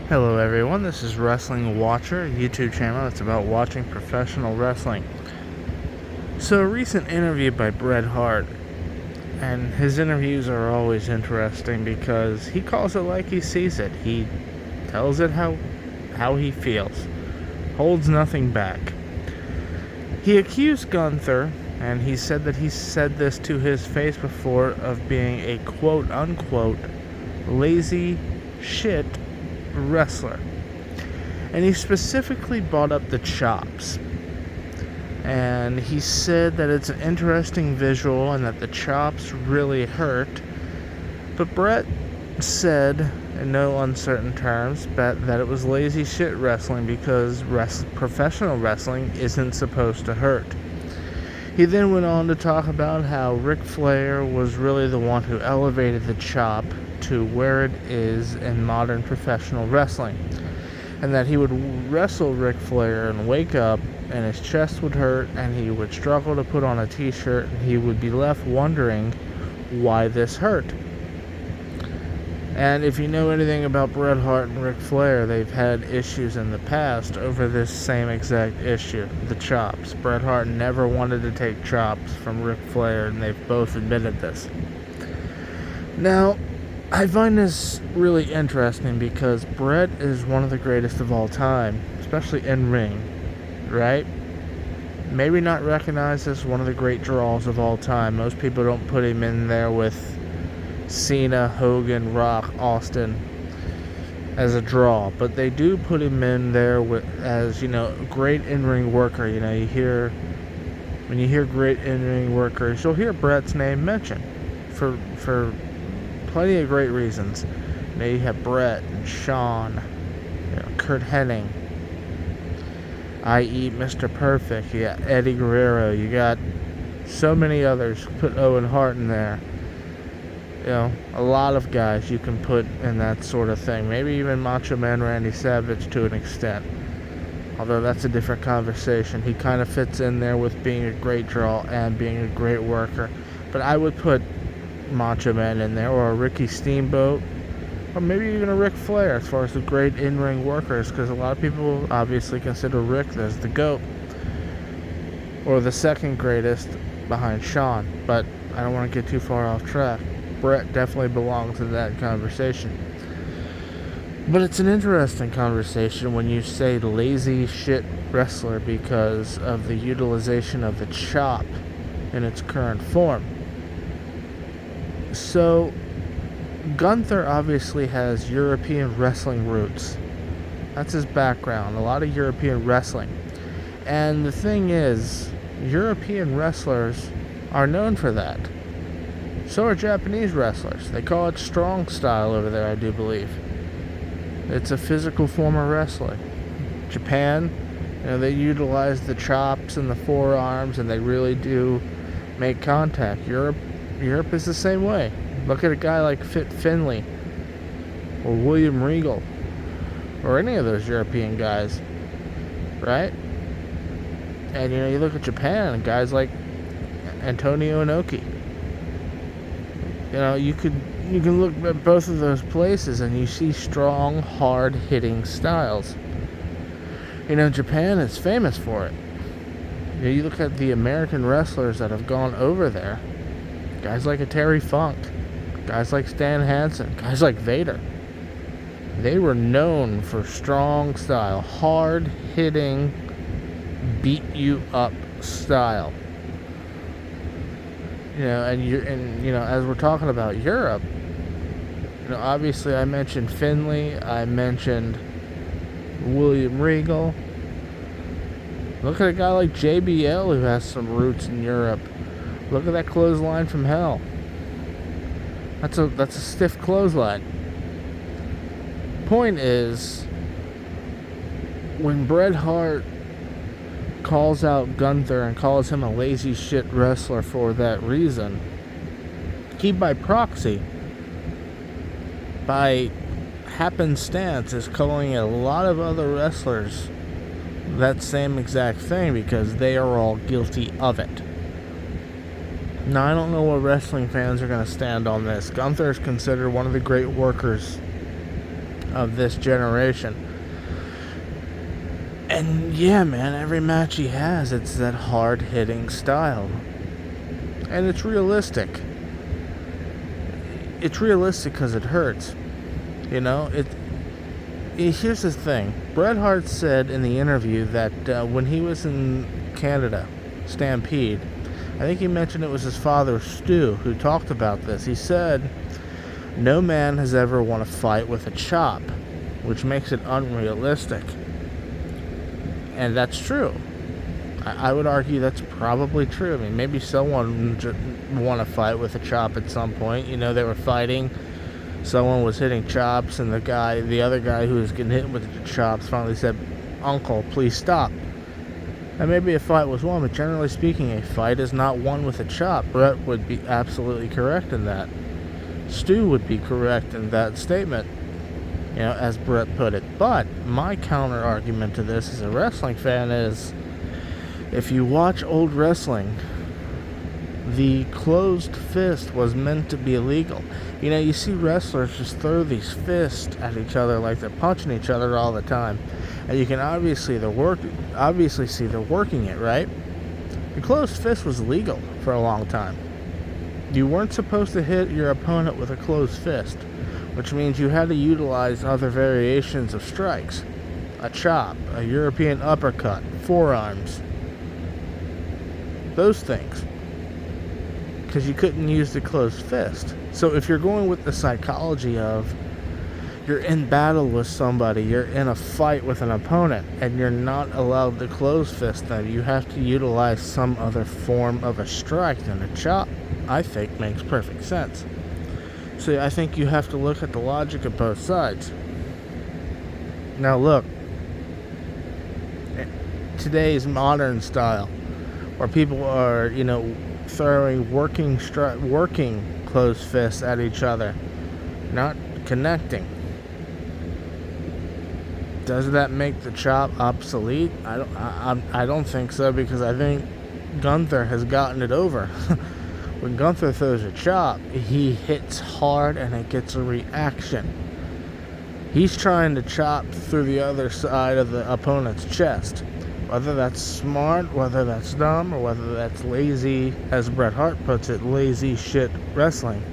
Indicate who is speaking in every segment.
Speaker 1: Hello everyone, this is Wrestling Watcher, a YouTube channel that's about watching professional wrestling. So a recent interview by Bret Hart, and his interviews are always interesting because he calls it like he sees it. He tells it how he feels, holds nothing back. He accused Gunther, and he said that he said this to his face before, of being a quote-unquote lazy shit wrestler. And he specifically brought up the chops. And he said that it's an interesting visual and that the chops really hurt. But Bret said, in no uncertain terms, that it was lazy shit wrestling because professional wrestling isn't supposed to hurt. He then went on to talk about how Ric Flair was really the one who elevated the chop to where it is in modern professional wrestling, and that he would wrestle Ric Flair and wake up and his chest would hurt and he would struggle to put on a t-shirt and he would be left wondering why this hurt. And if you know anything about Bret Hart and Ric Flair, they've had issues in the past over this same exact issue, the chops. Bret Hart never wanted to take chops from Ric Flair, and they've both admitted this. Now, I find this really interesting because Bret is one of the greatest of all time, especially in ring, right? Maybe not recognized as one of the great draws of all time. Most people don't put him in there with Cena, Hogan, Rock, Austin as a draw, but they do put him in there as, great in-ring worker. When you hear great in-ring workers, you'll hear Bret's name mentioned for plenty of great reasons. You have Bret and Shawn, Kurt Hennig, i.e. Mr. Perfect. You got Eddie Guerrero. You got so many others. Put Owen Hart in there. A lot of guys you can put in that sort of thing. Maybe even Macho Man Randy Savage to an extent. Although that's a different conversation. He kind of fits in there with being a great draw and being a great worker. But I would put Macho Man in there, or a Ricky Steamboat, or maybe even a Ric Flair as far as the great in-ring workers, because a lot of people obviously consider Rick as the GOAT, or the second greatest behind Shawn. But I don't want to get too far off track. Bret definitely belongs in that conversation. But it's an interesting conversation when you say lazy shit wrestler because of the utilization of the chop in its current form. So, Gunther obviously has European wrestling roots. That's his background, a lot of European wrestling. And the thing is, European wrestlers are known for that. So are Japanese wrestlers. They call it strong style over there, I do believe. It's a physical form of wrestling. Japan, they utilize the chops and the forearms, and they really do make contact. Europe is the same way. Look at a guy like Fit Finlay, or William Regal, or any of those European guys, right? And you look at Japan, and guys like Antonio Inoki. You can look at both of those places and you see strong, hard-hitting styles. Japan is famous for it. You look at the American wrestlers that have gone over there. Guys like a Terry Funk, guys like Stan Hansen, guys like Vader. They were known for strong style, hard-hitting, beat-you-up style. As we're talking about Europe, obviously I mentioned Finlay, I mentioned William Regal. Look at a guy like JBL who has some roots in Europe. Look at that clothesline from hell. That's a stiff clothesline. Point is, when Bret Hart calls out Gunther and calls him a lazy shit wrestler for that reason, he by proxy, by happenstance, is calling a lot of other wrestlers that same exact thing because they are all guilty of it. Now, I don't know what wrestling fans are going to stand on this. Gunther is considered one of the great workers of this generation. And yeah, man, every match he has, it's that hard-hitting style. And it's realistic. It's realistic because it hurts. You know, here's the thing. Bret Hart said in the interview that when he was in Canada, Stampede, I think he mentioned it was his father, Stu, who talked about this. He said, no man has ever won a fight with a chop, which makes it unrealistic. And that's true. I would argue that's probably true. I mean, maybe someone won a fight with a chop at some point. You know, they were fighting. Someone was hitting chops, and the other guy who was getting hit with the chops finally said, "Uncle, please stop." And maybe a fight was won, but generally speaking, a fight is not won with a chop. Bret would be absolutely correct in that. Stu would be correct in that statement, you know, as Bret put it. But my counter argument to this as a wrestling fan is, if you watch old wrestling, the closed fist was meant to be illegal. You know, you see wrestlers just throw these fists at each other like they're punching each other all the time. And you can obviously see they're working it, right? The closed fist was legal for a long time. You weren't supposed to hit your opponent with a closed fist, which means you had to utilize other variations of strikes. A chop, a European uppercut, forearms. Those things. Because you couldn't use the closed fist. So if you're going with the psychology of you're in battle with somebody, you're in a fight with an opponent, and you're not allowed to close fist them, you have to utilize some other form of a strike than a chop, I think makes perfect sense. So I think you have to look at the logic of both sides. Now look, today's modern style, where people are, you know, throwing working closed fists at each other, not connecting. Does that make the chop obsolete? I don't think so, because I think Gunther has gotten it over. When Gunther throws a chop, he hits hard and it gets a reaction. He's trying to chop through the other side of the opponent's chest. Whether that's smart, whether that's dumb, or whether that's lazy, as Bret Hart puts it, lazy shit wrestling,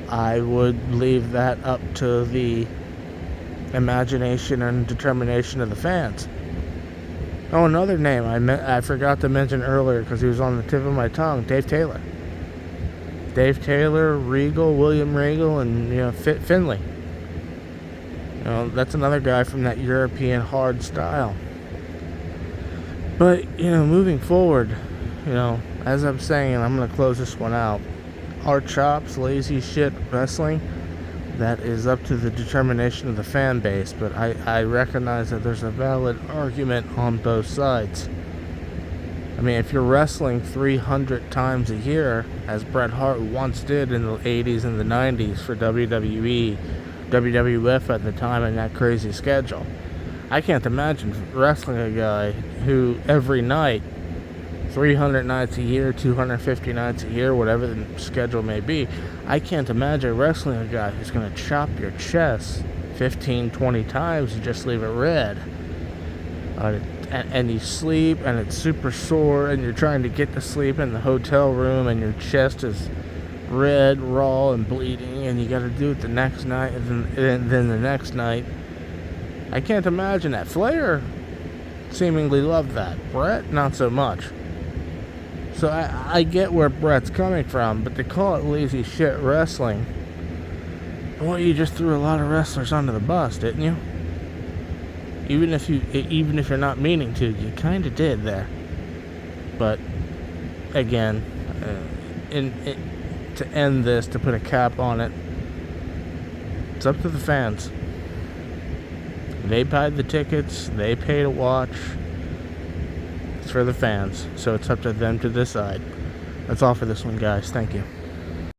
Speaker 1: I would leave that up to the imagination and determination of the fans. Oh, another name I forgot to mention earlier because he was on the tip of my tongue. Dave Taylor. Dave Taylor, Regal, William Regal, and, you know, Finlay. You know, that's another guy from that European hard style. But, you know, moving forward, you know, as I'm saying, and I'm going to close this one out, our chops, lazy shit wrestling, that is up to the determination of the fan base, but I recognize that there's a valid argument on both sides. I mean, if you're wrestling 300 times a year, as Bret Hart once did in the 80s and the 90s for WWE, WWF at the time, and that crazy schedule, I can't imagine wrestling a guy who every night, 300 nights a year, 250 nights a year, whatever the schedule may be, I can't imagine wrestling a guy who's going to chop your chest 15, 20 times and just leave it red. And you sleep, and it's super sore, and you're trying to get to sleep in the hotel room, and your chest is red, raw, and bleeding, and you got to do it the next night, and then the next night. I can't imagine that. Flair seemingly loved that. Bret, not so much. So I get where Bret's coming from, but to call it lazy shit wrestling, well, you just threw a lot of wrestlers under the bus, didn't you? Even if you're not meaning to, you kind of did there. But again, to end this, to put a cap on it, it's up to the fans. They buy the tickets, they pay to watch. It's for the fans, so it's up to them to decide. That's all for this one, guys. Thank you.